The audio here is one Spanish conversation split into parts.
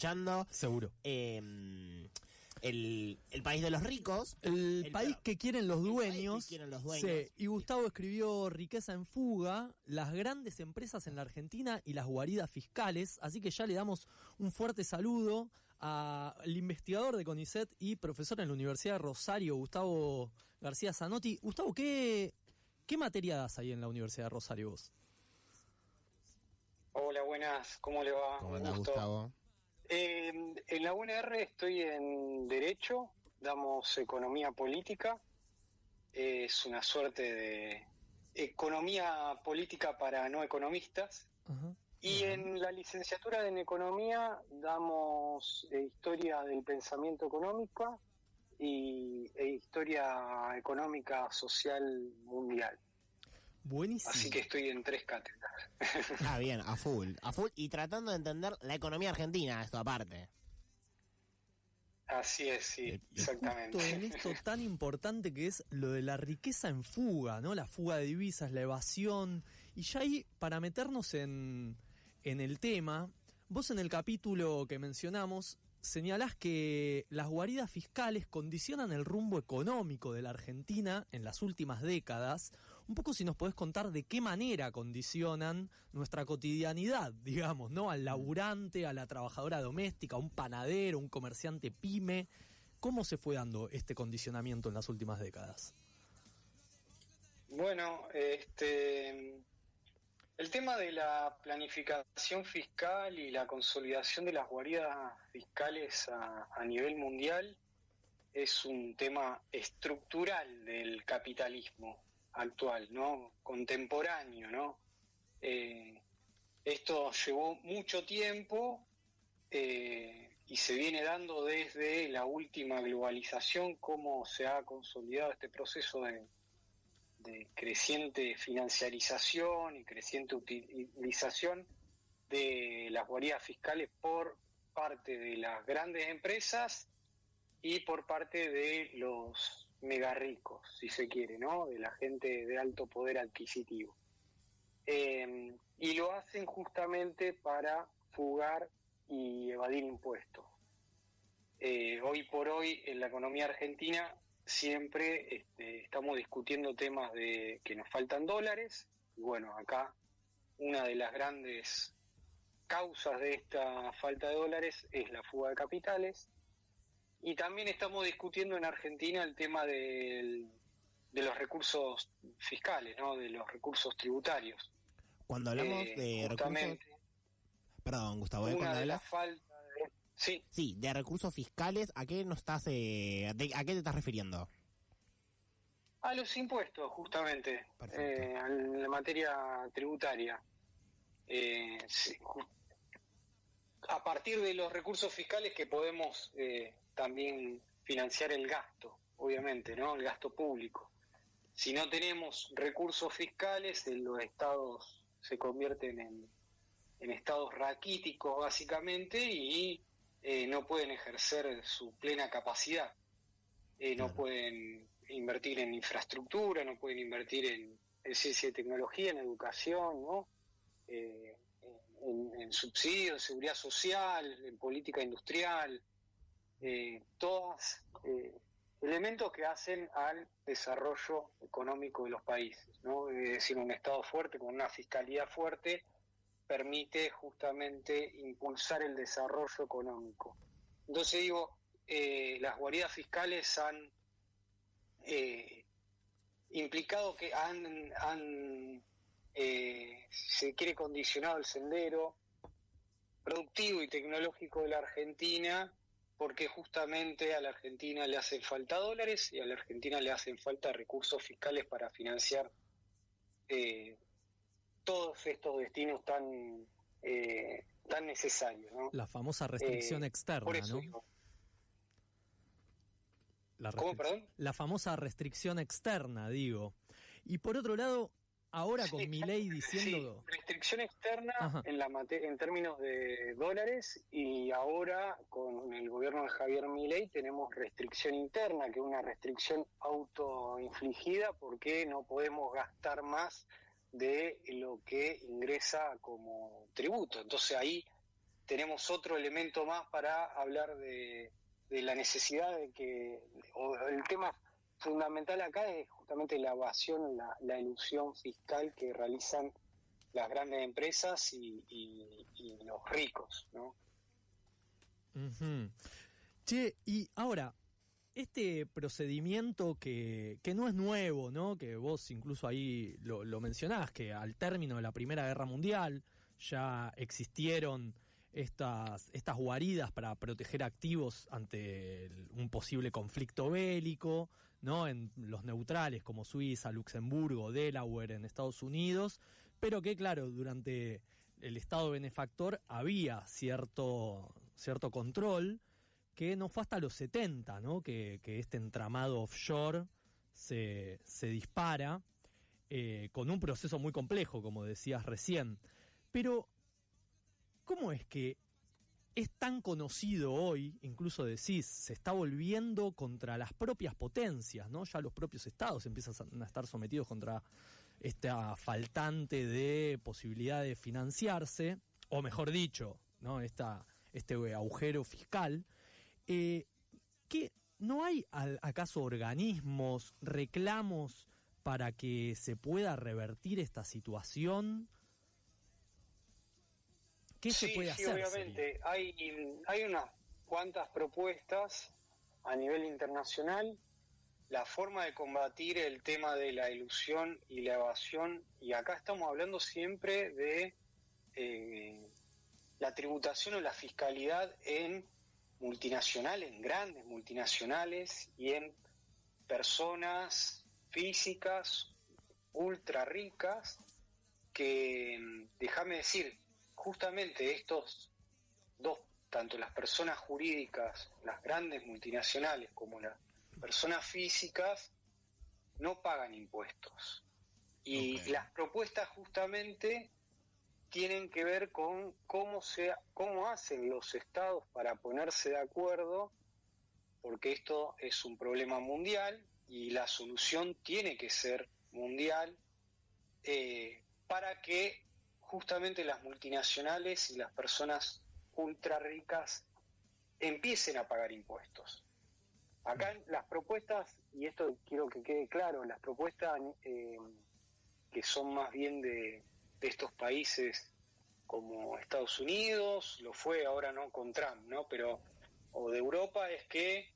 escuchando. Seguro. El país de los ricos. El país que quieren los dueños. Sí, y Gustavo escribió Riqueza en fuga, las grandes empresas en la Argentina y las guaridas fiscales. Así que ya le damos un fuerte saludo al investigador de CONICET y profesor en la Universidad de Rosario, Gustavo García Zanotti. Gustavo, ¿qué materia das ahí en la Universidad de Rosario vos? Hola, buenas, ¿cómo le va? ¿Cómo andás, Gustavo? En la UNR estoy en Derecho, damos Economía Política, es una suerte de economía política para no economistas. Ajá. Y en la licenciatura en Economía damos Historia del Pensamiento Económico e Historia Económica Social Mundial. Buenísimo. Así que estoy en 3 cátedras. Ah, bien, a full. Y tratando de entender la economía argentina, esto aparte. Así es, sí, exactamente. Justo en esto tan importante que es lo de la riqueza en fuga, ¿no? La fuga de divisas, la evasión. Y ya ahí, para meternos en el tema, vos en el capítulo que mencionamos señalás que las guaridas fiscales condicionan el rumbo económico de la Argentina en las últimas décadas. Un poco si nos podés contar de qué manera condicionan nuestra cotidianidad, digamos, ¿no? Al laburante, a la trabajadora doméstica, a un panadero, un comerciante pyme. ¿Cómo se fue dando este condicionamiento en las últimas décadas? Bueno, el tema de la planificación fiscal y la consolidación de las guaridas fiscales a nivel mundial es un tema estructural del capitalismo actual, ¿no? Contemporáneo, ¿no? Esto llevó mucho tiempo y se viene dando desde la última globalización, cómo se ha consolidado este proceso de creciente financiarización y creciente utilización de las guaridas fiscales por parte de las grandes empresas y por parte de los mega ricos, si se quiere, ¿no? De la gente de alto poder adquisitivo. Y lo hacen justamente para fugar y evadir impuestos. Hoy por hoy en la economía argentina siempre estamos discutiendo temas de que nos faltan dólares, y bueno, acá una de las grandes causas de esta falta de dólares es la fuga de capitales, y también estamos discutiendo en Argentina el tema de los recursos fiscales, ¿no? De los recursos tributarios. Cuando hablamos de recursos... Perdón, Gustavo, una cuando de hablas... las faltas de... Sí, de recursos fiscales, ¿a qué nos estás, a qué te estás refiriendo? A los impuestos, justamente, Perfecto. a la materia tributaria. Sí, a partir de los recursos fiscales que podemos también financiar el gasto, obviamente, ¿no? El gasto público. Si no tenemos recursos fiscales, los estados se convierten en estados raquíticos, básicamente, y no pueden ejercer su plena capacidad. No pueden invertir en infraestructura, no pueden invertir en ciencia y tecnología, en educación, ¿no? En subsidios, en seguridad social, en política industrial, todos elementos que hacen al desarrollo económico de los países, ¿no? Es decir, un Estado fuerte con una fiscalidad fuerte permite justamente impulsar el desarrollo económico. Entonces digo, las guaridas fiscales han implicado que se quiere condicionado el sendero productivo y tecnológico de la Argentina, porque justamente a la Argentina le hacen falta dólares y a la Argentina le hacen falta recursos fiscales para financiar todos estos destinos tan necesarios, ¿no? La famosa restricción externa, por eso ¿no? digo. ¿Cómo, perdón? La famosa restricción externa, digo. Y por otro lado, ahora con Milei diciendo... Sí, restricción externa. Ajá. en términos de dólares, y ahora con el gobierno de Javier Milei tenemos restricción interna, que es una restricción autoinfligida porque no podemos gastar más de lo que ingresa como tributo. Entonces ahí tenemos otro elemento más para hablar de la necesidad de que, o el tema fundamental acá es justamente la evasión, la elusión fiscal que realizan las grandes empresas y los ricos, ¿no? Uh-huh. Che, y ahora, este procedimiento que no es nuevo, ¿no? Que vos incluso ahí lo mencionás, que al término de la Primera Guerra Mundial ya existieron estas guaridas para proteger activos ante un posible conflicto bélico, ¿no? En los neutrales como Suiza, Luxemburgo, Delaware en Estados Unidos, pero que claro, durante el Estado benefactor había cierto control, que no fue hasta los 70, ¿no? Que este entramado offshore se dispara con un proceso muy complejo, como decías recién. Pero, ¿cómo es que es tan conocido hoy, incluso decís, se está volviendo contra las propias potencias, ¿no? Ya los propios estados empiezan a estar sometidos contra esta faltante de posibilidad de financiarse, o mejor dicho, ¿no? Este agujero fiscal. ¿Que no hay acaso organismos, reclamos para que se pueda revertir esta situación? ¿Qué se puede hacer? Sí, obviamente. Hay unas cuantas propuestas a nivel internacional. La forma de combatir el tema de la elusión y la evasión, y acá estamos hablando siempre de la tributación o la fiscalidad en multinacionales, en grandes multinacionales y en personas físicas ultra ricas que, déjame decir, justamente estos dos, tanto las personas jurídicas, las grandes multinacionales como las personas físicas, no pagan impuestos. Y las propuestas justamente tienen que ver con cómo hacen los estados para ponerse de acuerdo, porque esto es un problema mundial y la solución tiene que ser mundial, para que justamente las multinacionales y las personas ultra ricas empiecen a pagar impuestos. Acá las propuestas, y esto quiero que quede claro, las propuestas que son más bien de estos países como Estados Unidos, lo fue ahora no con Trump, ¿no? Pero, o de Europa, es que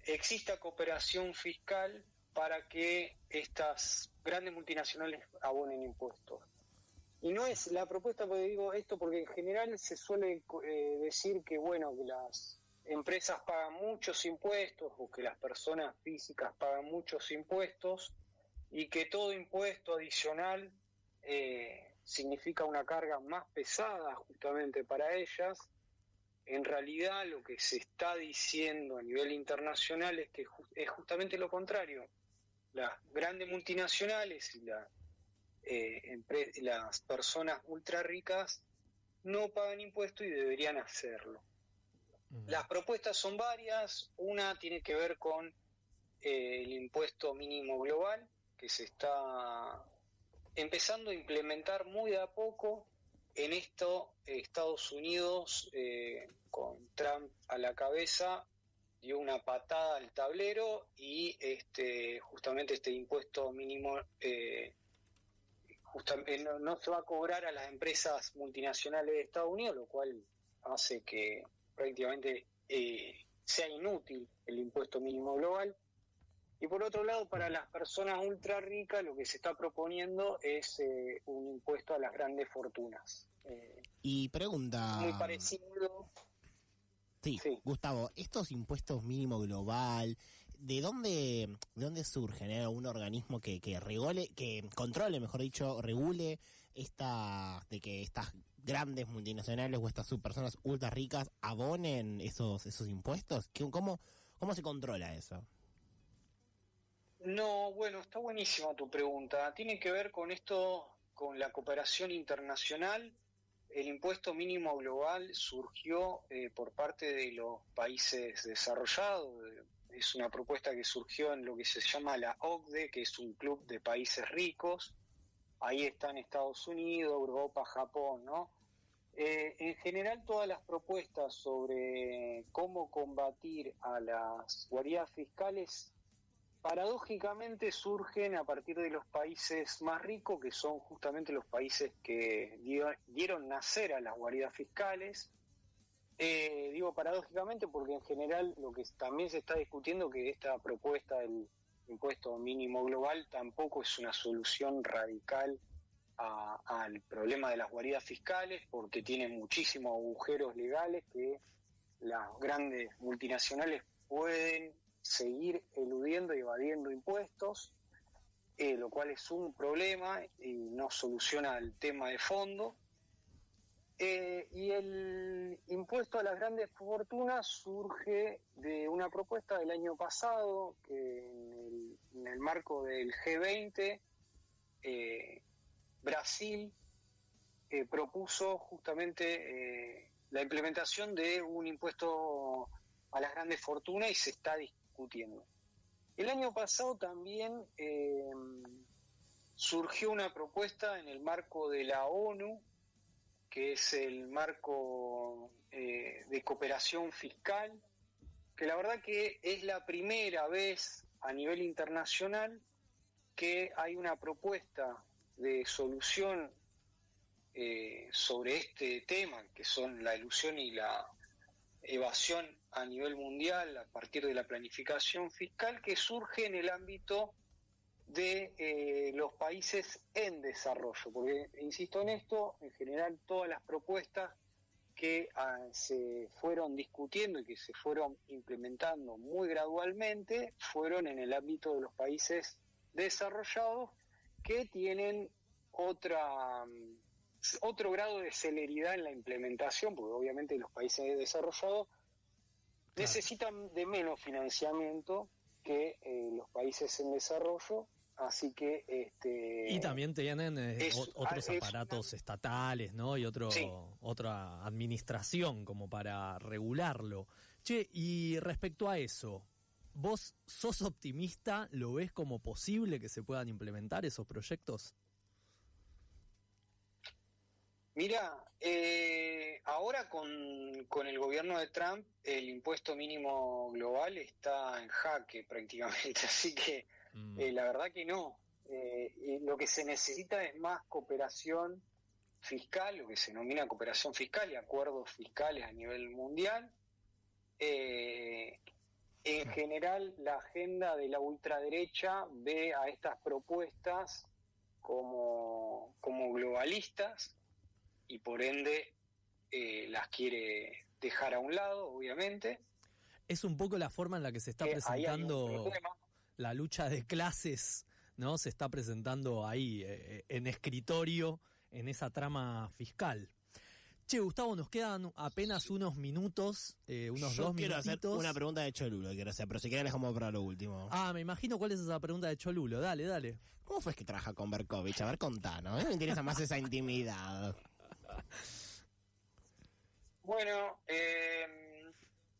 exista cooperación fiscal para que estas grandes multinacionales abonen impuestos. Y no es la propuesta, porque digo esto porque en general se suele decir que, bueno, que las empresas pagan muchos impuestos o que las personas físicas pagan muchos impuestos y que todo impuesto adicional significa una carga más pesada justamente para ellas. En realidad lo que se está diciendo a nivel internacional es que es justamente lo contrario. Las grandes multinacionales y las personas ultra ricas no pagan impuestos y deberían hacerlo. Las propuestas son varias. Una tiene que ver con el impuesto mínimo global, que se está empezando a implementar muy de a poco. En esto Estados Unidos, con Trump a la cabeza, dio una patada al tablero y justamente este impuesto mínimo no se va a cobrar a las empresas multinacionales de Estados Unidos, lo cual hace que prácticamente sea inútil el impuesto mínimo global. Y por otro lado, para las personas ultra ricas, lo que se está proponiendo es un impuesto a las grandes fortunas. Y pregunta... Muy parecido. Sí, Gustavo, estos impuestos mínimo global, ¿de dónde surgen? ¿Un organismo que controle, mejor dicho, regule de que estas grandes multinacionales o estas subpersonas ultra ricas abonen esos impuestos? ¿Cómo se controla eso? No, bueno, está buenísima tu pregunta. Tiene que ver con esto, con la cooperación internacional. El impuesto mínimo global surgió por parte de los países desarrollados. Es una propuesta que surgió en lo que se llama la OCDE, que es un club de países ricos. Ahí están Estados Unidos, Europa, Japón, ¿no? En general, todas las propuestas sobre cómo combatir a las guaridas fiscales, paradójicamente surgen a partir de los países más ricos, que son justamente los países que dieron nacer a las guaridas fiscales. Digo paradójicamente porque en general lo que también se está discutiendo, que esta propuesta del impuesto mínimo global tampoco es una solución radical al problema de las guaridas fiscales, porque tiene muchísimos agujeros legales que las grandes multinacionales pueden seguir eludiendo y evadiendo impuestos, lo cual es un problema y no soluciona el tema de fondo. Y el impuesto a las grandes fortunas surge de una propuesta del año pasado, que en el marco del G20, Brasil propuso justamente la implementación de un impuesto a las grandes fortunas y se está discutiendo. El año pasado también surgió una propuesta en el marco de la ONU, que es el marco de cooperación fiscal, que la verdad que es la primera vez a nivel internacional que hay una propuesta de solución sobre este tema, que son la elusión y la evasión a nivel mundial a partir de la planificación fiscal, que surge en el ámbito de los países en desarrollo, porque insisto en esto, en general todas las propuestas que se fueron discutiendo y que se fueron implementando muy gradualmente fueron en el ámbito de los países desarrollados, que tienen otro grado de celeridad en la implementación, porque obviamente los países desarrollados necesitan de menos financiamiento que los países en desarrollo. Así que y también tienen otros aparatos estatales, ¿no? Y otra administración como para regularlo. Che, y respecto a eso, ¿vos sos optimista? ¿Lo ves como posible que se puedan implementar esos proyectos? Mira, ahora con el gobierno de Trump, el impuesto mínimo global está en jaque prácticamente, así que la verdad que no. Lo que se necesita es más cooperación fiscal, lo que se denomina cooperación fiscal y acuerdos fiscales a nivel mundial. En general, la agenda de la ultraderecha ve a estas propuestas como globalistas y por ende las quiere dejar a un lado, obviamente. Es un poco la forma en la que se está presentando la lucha de clases, ¿no? Se está presentando ahí, en escritorio, en esa trama fiscal. Che, Gustavo, nos quedan apenas unos minutos, unos 2 minutitos. Quiero hacer una pregunta de Cholulo, pero si querés dejamos para lo último. Me imagino cuál es esa pregunta de Cholulo. Dale. ¿Cómo fue que trabaja con Berkovich? A ver, contanos. A mí me interesa más esa intimidad. Bueno,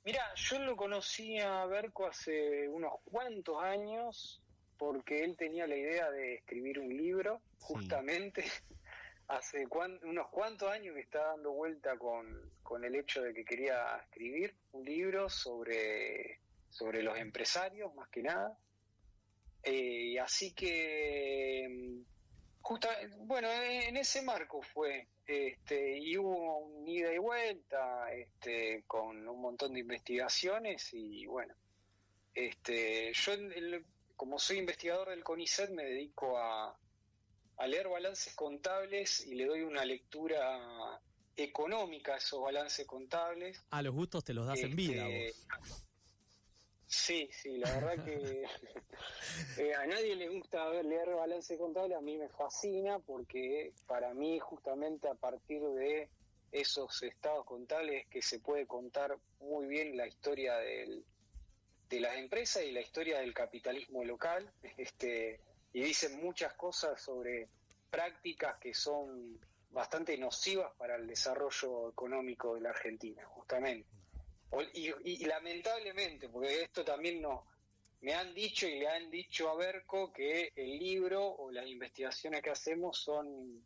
mira, yo lo conocí a Berko hace unos cuantos años porque él tenía la idea de escribir un libro, justamente. Hace unos cuantos años que está dando vuelta con el hecho de que quería escribir un libro sobre los empresarios, más que nada. Así que, bueno, en ese marco fue, y hubo un ida y vuelta, con un montón de investigaciones y bueno, yo como soy investigador del CONICET me dedico a leer balances contables y le doy una lectura económica a esos balances contables. A los gustos te los das en vida vos. Sí, la verdad que a nadie le gusta leer balance contable, a mí me fascina porque para mí justamente a partir de esos estados contables es que se puede contar muy bien la historia de las empresas y la historia del capitalismo local, y dicen muchas cosas sobre prácticas que son bastante nocivas para el desarrollo económico de la Argentina, justamente. Y lamentablemente, porque esto también me han dicho y le han dicho a Berko que el libro o las investigaciones que hacemos son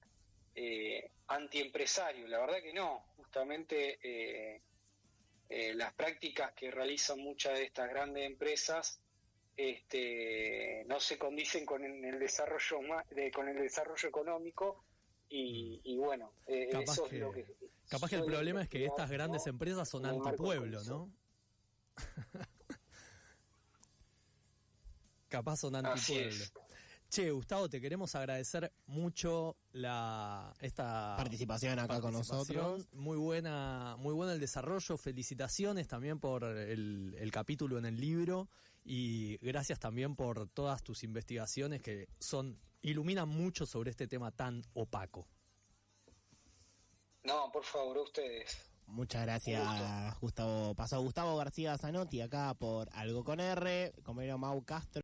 antiempresario. La verdad que no, justamente las prácticas que realizan muchas de estas grandes empresas no se condicen con el desarrollo con el desarrollo económico y bueno, eso es lo que... Capaz que el problema es que estas grandes empresas son antipueblo, ¿no? Capaz son antipueblo. Che, Gustavo, te queremos agradecer mucho esta participación acá con nosotros. Muy buena el desarrollo. Felicitaciones también por el capítulo en el libro y gracias también por todas tus investigaciones que iluminan mucho sobre este tema tan opaco. No, por favor, ustedes. Muchas gracias, Gustavo. Pasó Gustavo García Zanotti acá por Algo con R, como era Mau Castro.